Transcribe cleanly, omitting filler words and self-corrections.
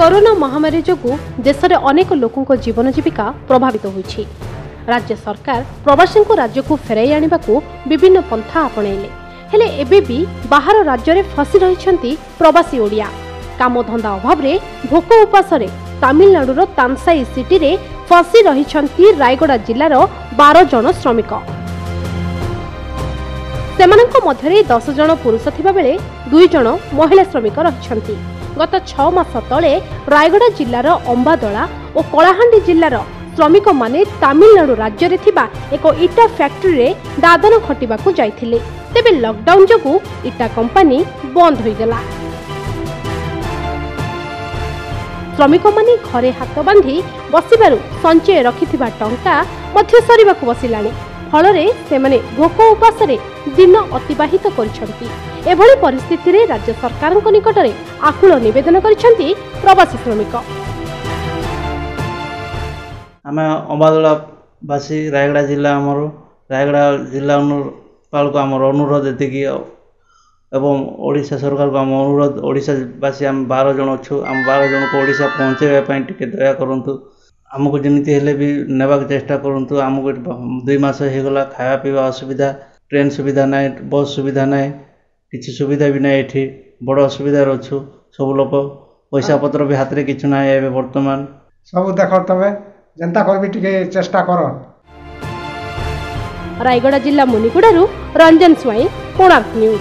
Corona महामारी जोगु देश में अनेक लोकों जीवन जीविका प्रभावित होइछि। राज्य सरकार प्रवासी को राज्य को फेराई आने को विभिन्न पंथा आपणेले हेले एबे भी बाहर राज्य में फसी रहिछंती प्रवासी ओडिया। कामधंदा अभाव रे भोक उपास तमिलनाडुर तानसाई सिटी रे फसी रहिछंती रायगड़ा जिल्लार 12 जन श्रमिक। सेमानंक मध्यरे 10 जन पुरुष थिबा बेले 2 जन महिला श्रमिक रहिछंती। गत 6 मास तले रायगड़ा जिल्लार अंबादला और कलाहांडी जिल्लार श्रमिक माने तमिलनाडु राज्य रे थिबा एक इटा फैक्ट्री रे दादन खटिबाकू जाइथिले। तेबे लॉकडाउन जोगु इटा कंपनी बंद होई गेला। श्रमिक माने घरे हाथ बांधी बसिबारु संचय रखिथिबा टंका मध्य सरीबाकू बसिलानी। फलरे सेमाने भोक उपास रे दिन अतिबाहित करिसंती। एभली परिस्थिति रे राज्य सरकारक निकटरे आकुल निवेदन करिसंती प्रवासी श्रमिक। आमे अंबादला बासी रायगड़ा जिला आमर रायगड़ा जिला पाल को आमर अनुरोध एतिकी एवं ओडिशा सरकार को आम अनुरोध ओडिशा बासी आम 12 जन अच्छु आम 12 जन को ओडिशा पहुँचाइबा टिके दया करंतु। आमको जमीती हेले भी नेबाक चेष्टा करंतु। आमको 2 मास हो गला खाया पीवा असुविधा, ट्रेन सुविधा ना, बस सुविधा ना, किसी सुविधा भी ना। एठी बड़ असुविधा अच्छु। सब लोग पैसा पत्र भी हाथ रे किछु ना। एबे वर्तमान सब देख तबे जनता को भी टिके चेष्टा करो। रायगड़ा जिला मुनिगुड़ारू रंजन स्वाई, कोणार्क न्यूज।